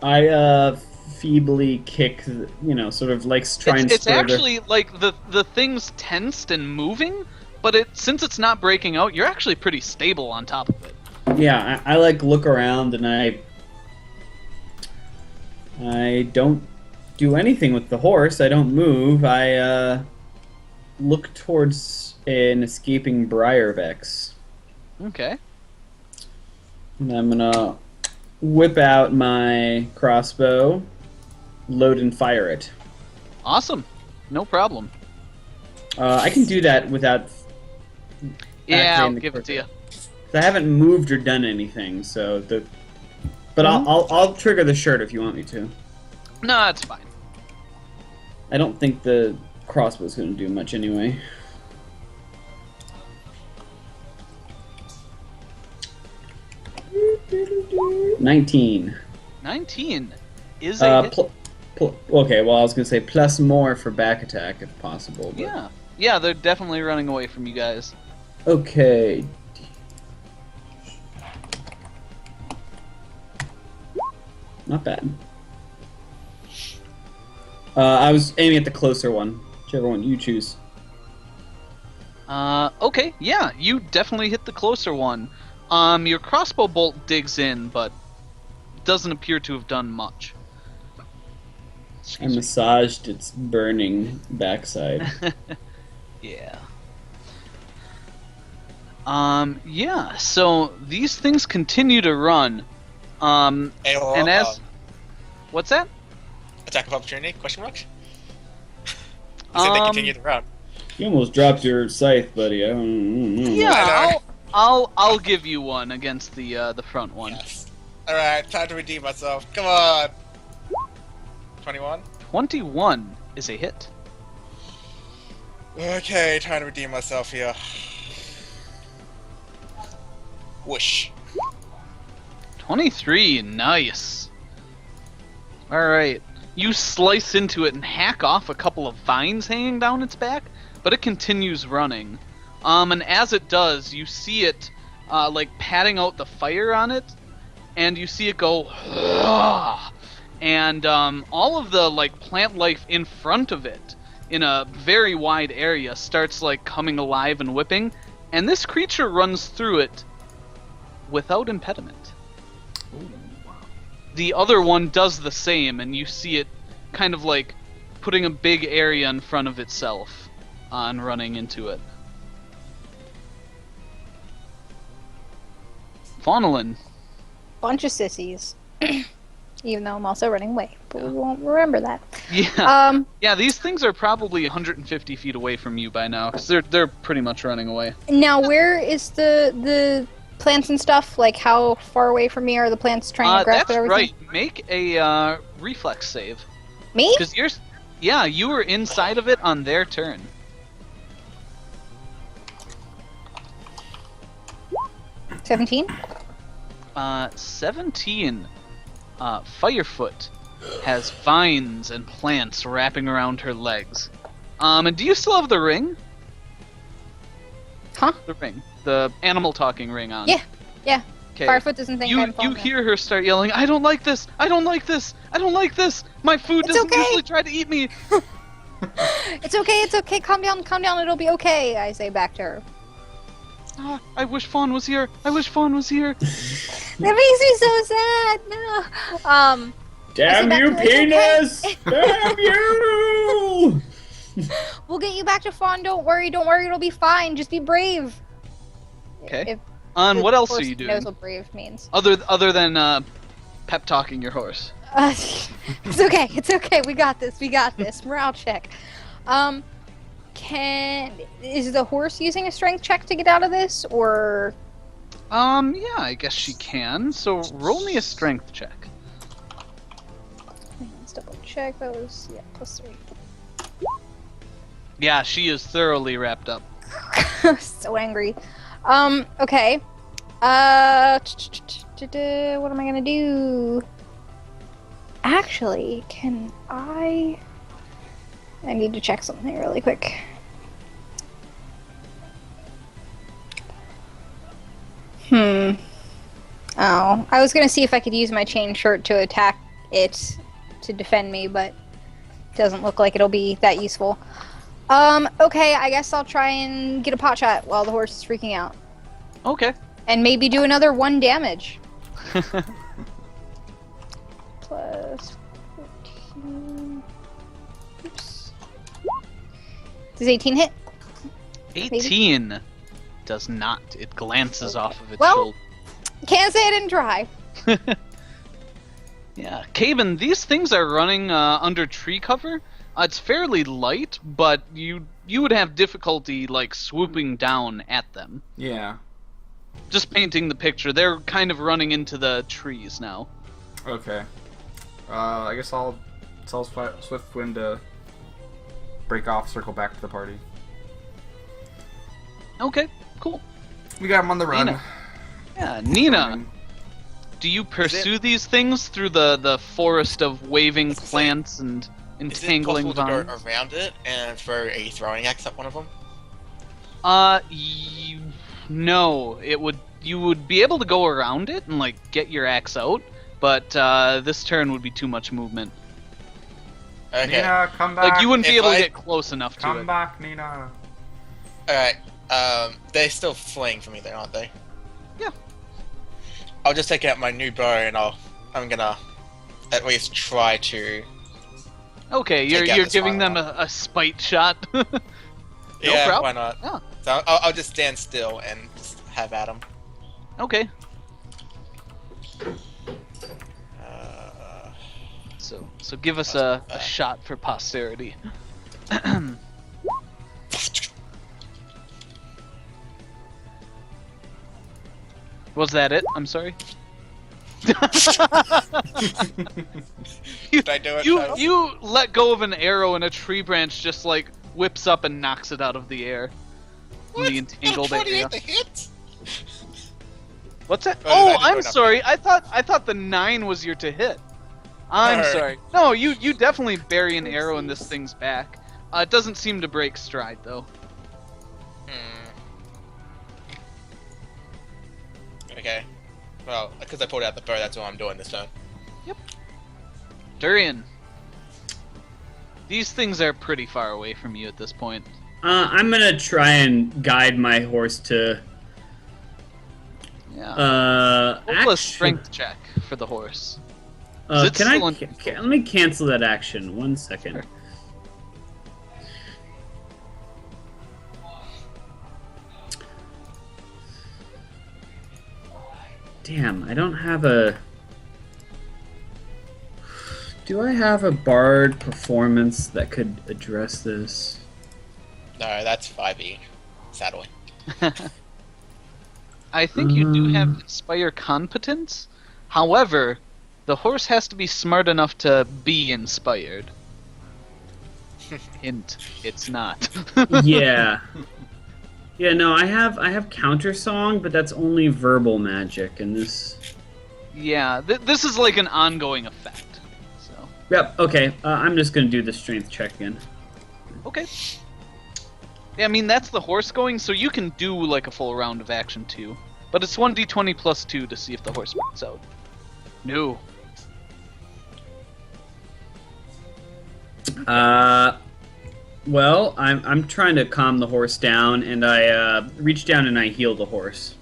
I feebly kick, sort of like try and It's spur the- actually like the thing's tensed and moving, but since it's not breaking out, you're actually pretty stable on top of it. Yeah, I like look around and I don't do anything with the horse. I don't move. I look towards an escaping Briarvex. Okay. And I'm gonna whip out my crossbow, load and fire it. Awesome. No problem. I can do that without. Yeah, I'll activating the give it to you. I haven't moved or done anything, so the. But I'll trigger the shirt if you want me to. No, that's fine. I don't think the crossbow's going to do much anyway. $19. 19 is a hit. Okay, well I was going to say plus more for back attack if possible. But... Yeah, they're definitely running away from you guys. Okay. Not bad. I was aiming at the closer one. Whichever one you choose. Okay, yeah, you definitely hit the closer one. Your crossbow bolt digs in, but doesn't appear to have done much. I massaged its burning backside. Yeah. Yeah, so these things continue to run. And as... What's that? Attack of opportunity? Question mark? You said they continue to run. You almost dropped your scythe, buddy. I don't know. Yeah, I'll give you one against the front one. Yes. Alright, time to redeem myself. Come on! 21? 21 is a hit. Okay, time to redeem myself here. Whoosh. 23, nice. Alright, you slice into it and hack off a couple of vines hanging down its back, but it continues running. And as it does, you see it, like, patting out the fire on it, and you see it go, and all of the, like, plant life in front of it, in a very wide area, starts, like, coming alive and whipping, and this creature runs through it without impediment. Ooh, wow. The other one does the same, and you see it kind of, like, putting a big area in front of itself and running into it. Faunalin. Bunch of sissies. Even though I'm also running away. But we won't remember that. Yeah. Yeah, these things are probably 150 feet away from you by now, because they're pretty much running away. Now, where is the plants and stuff? Like, how far away from me are the plants trying to grasp that's everything? right. Make a reflex save. Me? Because you were inside of it on their turn. 17? 17. Firefoot has vines and plants wrapping around her legs. And do you still have the ring? Huh? The ring. The animal talking ring on. Yeah. Yeah. Okay. Firefoot doesn't think I'm You falling. hear her start yelling, I don't like this! I don't like this! I don't like this! My food It's doesn't okay. usually try to eat me! It's okay, calm down, it'll be okay, I say back to her. Ah, I wish Fawn was here! I wish Fawn was here! That makes me so sad, no. Damn I you, said back to her, penis! "It's Damn you! We'll get you back to Fawn, don't worry, it'll be fine, just be brave. Okay. If And the what else are horse you doing? knows what brave means. Other than pep talking your horse. It's okay, we got this, morale check. Is the horse using a strength check to get out of this, or? Yeah, I guess she can. So roll me a strength check. Let's double check, that was, +3. Yeah, she is thoroughly wrapped up. So angry. Okay. What am I gonna do? Actually, I need to check something really quick. Oh, I was gonna see if I could use my chain shirt to attack it to defend me, but it doesn't look like it'll be that useful. Okay, I guess I'll try and get a pot shot while the horse is freaking out. Okay. And maybe do another 1 damage. Plus 14. Oops. Does 18 hit? 18 does not. It glances off of its Well- shoulder. Can't say I didn't try. Yeah, Caben, these things are running under tree cover. It's fairly light, but you would have difficulty like swooping down at them. Yeah. Just painting the picture, they're kind of running into the trees now. Okay. I guess I'll tell Swiftwind to break off, circle back to the party. Okay, cool. We got him on the run. Nina. Yeah, Nina, do you pursue these things through the forest of waving plants and Is it entangling possible to vines? go around it and throw a throwing axe at one of them? No. You would be able to go around it and like get your axe out, but this turn would be too much movement. Okay. Nina, come back. Like you wouldn't be If able to I- get close enough to Come it. back, Nina. Alright. They're still fleeing from me then, aren't they? Yeah. I'll just take out my new bow and I'm gonna at least try to. Okay, Take out you're this giving them final a spite shot. Yeah, problem. why not? Yeah. So I'll just stand still and just have at them. Okay. Uh, So give us a shot for posterity. Was that it? I'm sorry. Did I do it? Travis? You let go of an arrow and a tree branch just like whips up and knocks it out of the air. In What? the entangled Got a area. 28 to hit? What's that? Oh, Oh, I didn't go I'm enough. sorry. I thought the 9 was your to hit. I'm Alright. sorry. No, you definitely bury an arrow in this thing's back. It doesn't seem to break stride though. Hmm. Okay. Well, because I pulled out the bow, that's all I'm doing this time. Durian. These things are pretty far away from you at this point. I'm gonna try and guide my horse to. Yeah. Roll a Action. strength check for the horse. It's Can I? still in- Let me cancel that action. 1 second. Sure. Damn, I don't have a. Do I have a bard performance that could address this? No, that's 5e. Sadly. I think you do have Inspire Competence. However, the horse has to be smart enough to be inspired. Hint, it's not. Yeah. Yeah, no, I have counter song, but that's only verbal magic, and this. Yeah, this is like an ongoing effect. So, Yep. Okay. I'm just gonna do the strength check again. okay. Yeah, I mean that's the horse going, so you can do like a full round of action too. But it's 1d20 plus 2 to see if the horse works out. No. Well, I'm trying to calm the horse down, and I reach down and I heal the horse.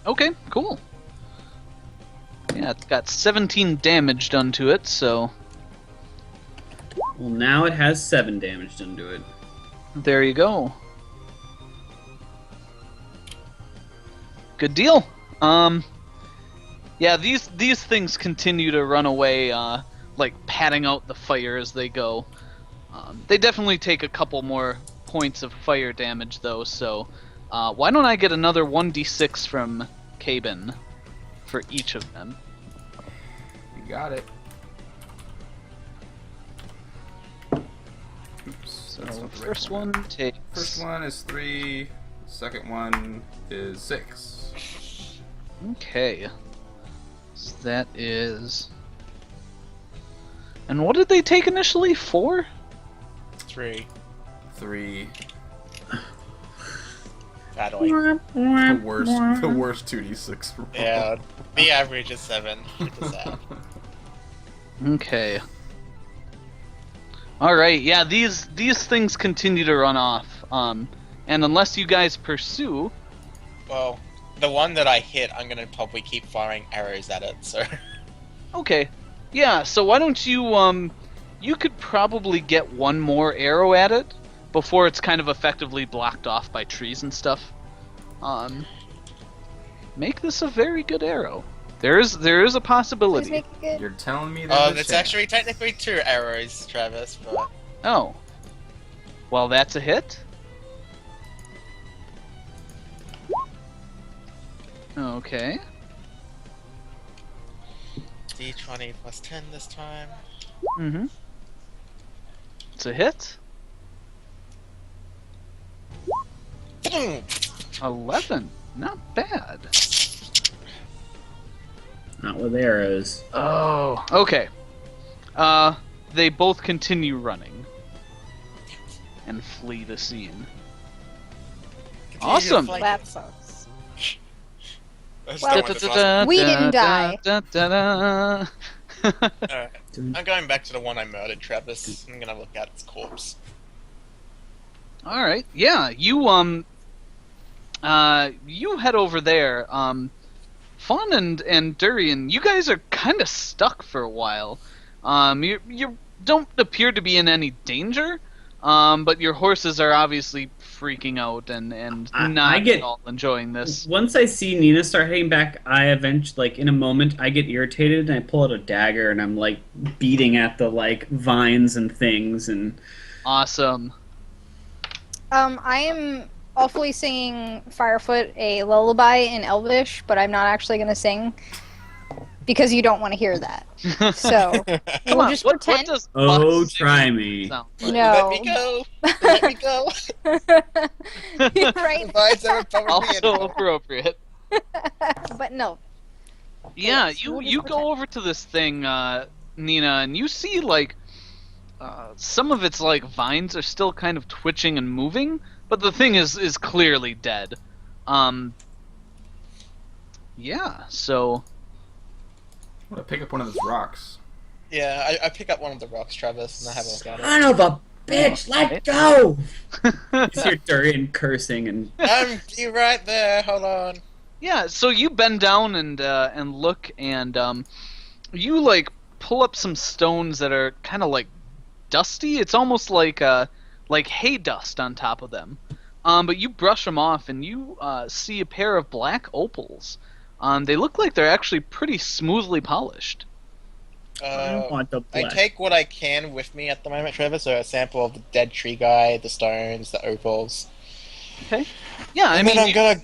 Okay, cool. Yeah, it's got 17 damage done to it, so Well, now it has 7 damage done to it. there you go. Good deal. Yeah, these things continue to run away, like patting out the fire as they go. They definitely take a couple more points of fire damage though, so why don't I get another 1d6 from Caben for each of them? You got it. Oops. So that's not the right first one. one takes. First one is 3. Second one is 6. Okay. So that is. And what did they take initially? 4? 3. 3. Sadly. The worst 2d6 roll. Yeah. The average is 7. Which is sad. Okay. All right, yeah, these things continue to run off. And unless you guys pursue, Well, the one that I hit, I'm gonna probably keep firing arrows at it. So okay, yeah. So why don't you you could probably get one more arrow at it before it's kind of effectively blocked off by trees and stuff. Make this a very good arrow. There is a Please possibility. make it good. You're telling me that. it's actually technically 2 arrows, Travis. But Oh, well, that's a hit. Okay. D20 plus 10 this time. Mm-hmm. It's a hit. 11. Not bad. Not with arrows. Oh, okay. They both continue running and flee the scene. Continue to Awesome. flank That it. sucks. I just Well, don't want this last We didn't die. Da-da-da. one. Alright. I'm going back to the one I murdered, Travis. I'm gonna look at its corpse. All right. Yeah, you you head over there. Fawn and Durian, you guys are kind of stuck for a while. You don't appear to be in any danger. But your horses are obviously freaking out and I not get- at all enjoying this. Once I see Nina start heading back, I eventually, like, in a moment, I get irritated and I pull out a dagger and I'm, like, beating at the, like, vines and things and... Awesome. I am awfully singing Firefoot a lullaby in Elvish, but I'm not actually going to sing because you don't want to hear that. So Come we'll on, just what pretend. does Oh, Buck try singing me. sound like? No. Let me go! Let me go! You're right. The vines are probably Also appropriate. But no. Yeah, Yes, you we'll just you pretend. go over to this thing, Nina, and you see like some of its like vines are still kind of twitching and moving, but the thing is clearly dead. Yeah, so I'm gonna pick up one of those rocks. Yeah, I pick up one of the rocks, Travis, and I have a look at it. Son of a bitch, let go! You hear Durian cursing and... Be right there, hold on. yeah, so you bend down and look, and you like pull up some stones that are kind of like dusty. It's almost like hay dust on top of them. But you brush them off, and you see a pair of black opals. They look like they're actually pretty smoothly polished. I don't want the I black. take what I can with me at the moment, Travis, so a sample of the dead tree guy, the stones, the opals. Okay. Yeah, I And mean, then I'm gonna...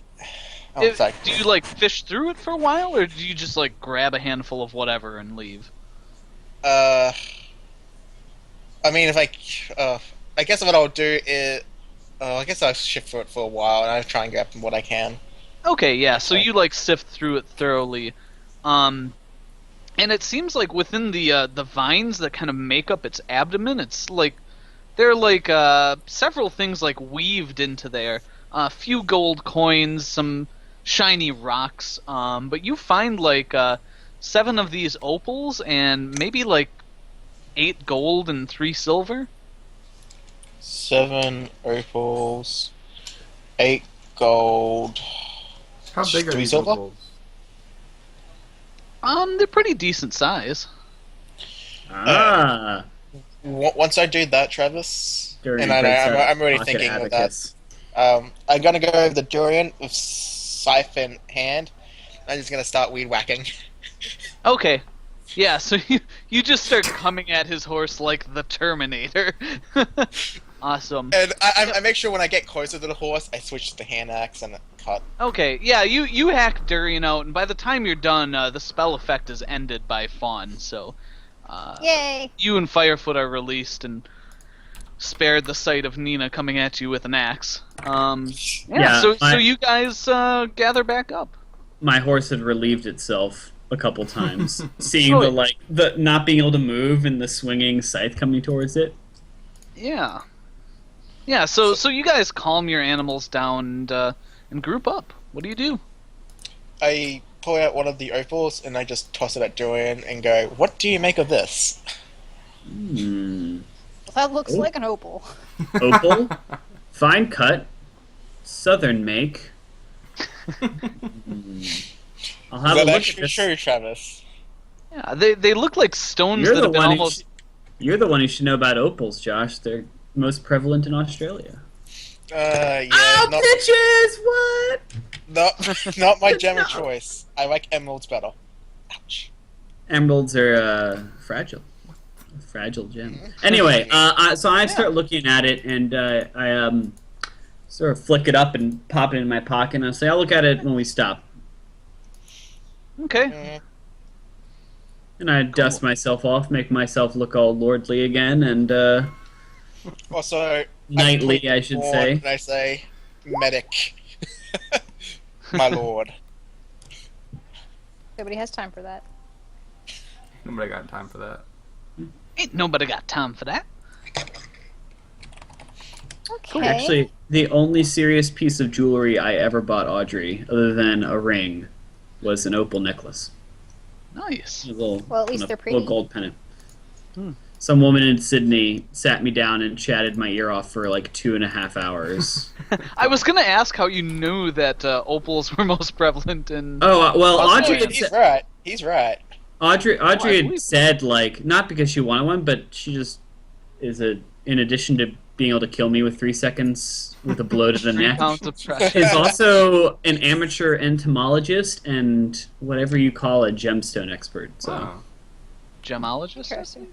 Oh, sorry. do you like fish through it for a while, or do you just like grab a handful of whatever and leave? I mean, if I guess what I'll do is... I guess I'll shift through it for a while, and I'll try and grab what I can. Okay, yeah. So Okay. you like sift through it thoroughly, and it seems like within the vines that kind of make up its abdomen, it's like there are like several things like weaved into there. A few gold coins, some shiny rocks, but you find like 7 of these opals and maybe like 8 gold and 3 silver. 7 opals, 8 gold. How big are 3 these silver? opals? They're pretty decent size. Ah. Once I do that, Travis, Durian and I know, breaks out I'm already pocket thinking of that. abacus. I'm gonna go over the durian with scythe in hand. I'm just gonna start weed whacking. Okay. Yeah, so you just start coming at his horse like the Terminator. Awesome. And I make sure when I get closer to the horse, I switch to the hand axe and cut. Okay, yeah, you hack Durian out, and by the time you're done, the spell effect is ended by Fawn, so Yay. you and Firefoot are released and spared the sight of Nina coming at you with an axe. Yeah, so I- you guys gather back up. My horse had relieved itself a couple times, seeing Oh, the not being able to move and the swinging scythe coming towards it. Yeah. Yeah, so you guys calm your animals down and group up. What do you do? I pull out one of the opals and I just toss it at Durian and go, "What do you make of this?" Hmm. that looks like an opal. Opal, fine cut, southern make. I'll have a Is that look at actually this. true, Travis? Yeah, they look like stones You're that the have been one. almost. You're the one who should know about opals, Josh. They're most prevalent in Australia. Yeah, not, bitches! What? not my gem of choice. I like emeralds better. Ouch. Emeralds are fragile. Fragile gem. Anyway, so I start looking at it, and I sort of flick it up and pop it in my pocket, and I say, I'll look at it when we stop. Okay. Mm. And I dust myself off, make myself look all lordly again, and Also, knightly, I should say. And I say, medic, my lord. Nobody has time for that. Nobody got time for that. Ain't nobody got time for that. Okay. Actually, the only serious piece of jewelry I ever bought Audrey, other than a ring, was an opal necklace. Nice. A little, Well, at least they're pretty. little gold pendant. Hmm. Some woman in Sydney sat me down and chatted my ear off for like 2.5 hours. I was gonna ask how you knew that opals were most prevalent in. Oh, well, Audrey had He's right. He's right. Audrey I had believe said, like, not because she wanted one, but she just is in addition to being able to kill me with 3 seconds with a blow to the 3 neck, pounds of pressure. is also an amateur entomologist and whatever you call a gemstone expert. So, Wow. Gemologist? Interesting.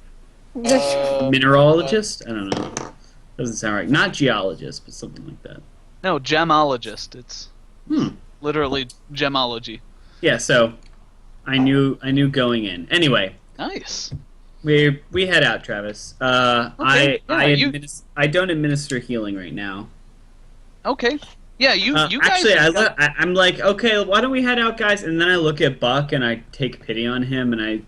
mineralogist? I don't know. Doesn't sound right. Not geologist, but something like that. No, gemologist. It's Hmm. literally gemology. Yeah, so I knew Mm-hmm. going in. Anyway, Nice. we head out, Travis. I yeah, I don't administer healing right now. Okay. Yeah, you guys. Actually, have got- I'm like, okay, why don't we head out, guys? And then I look at Buck and I take pity on him and I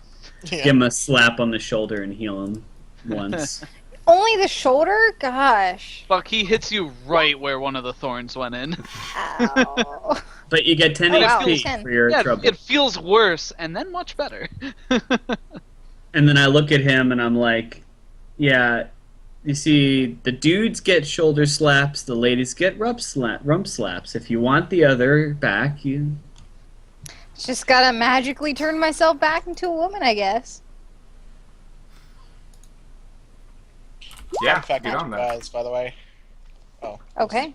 Yeah. give him a slap on the shoulder and heal him once. Only the shoulder? Gosh. Fuck, he hits you right where one of the thorns went in. Ow. But you get 10 Oh, wow, HP 10. for your Yeah, trouble. it feels worse and then much better. And then I look at him and I'm like, yeah, you see, the dudes get shoulder slaps, the ladies get rump slaps. If you want the other back, you... Just gotta magically turn myself back into a woman, I guess. Yeah, Fun fact, get on that. guys, by the way. Okay.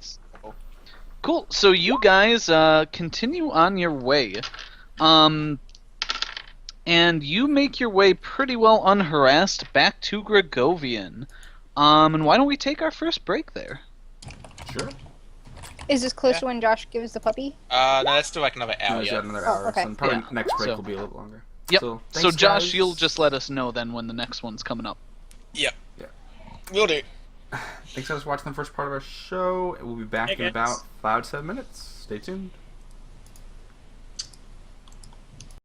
Cool. So you guys continue on your way, and you make your way pretty well unharassed back to Gregovian. And why don't we take our first break there? Sure. Is this close Yeah. to when Josh gives the puppy? No, let's do like another No, hour he's yet. got another Oh, hour. okay. So probably Yeah. next break So- will be a little longer. Yep. So, So thanks, Josh, guys. you'll just let us know then when the next one's coming up. Will do. Thanks guys for watching the first part of our show. We'll be back Hey, in guys. about 5 to 7 minutes. Stay tuned.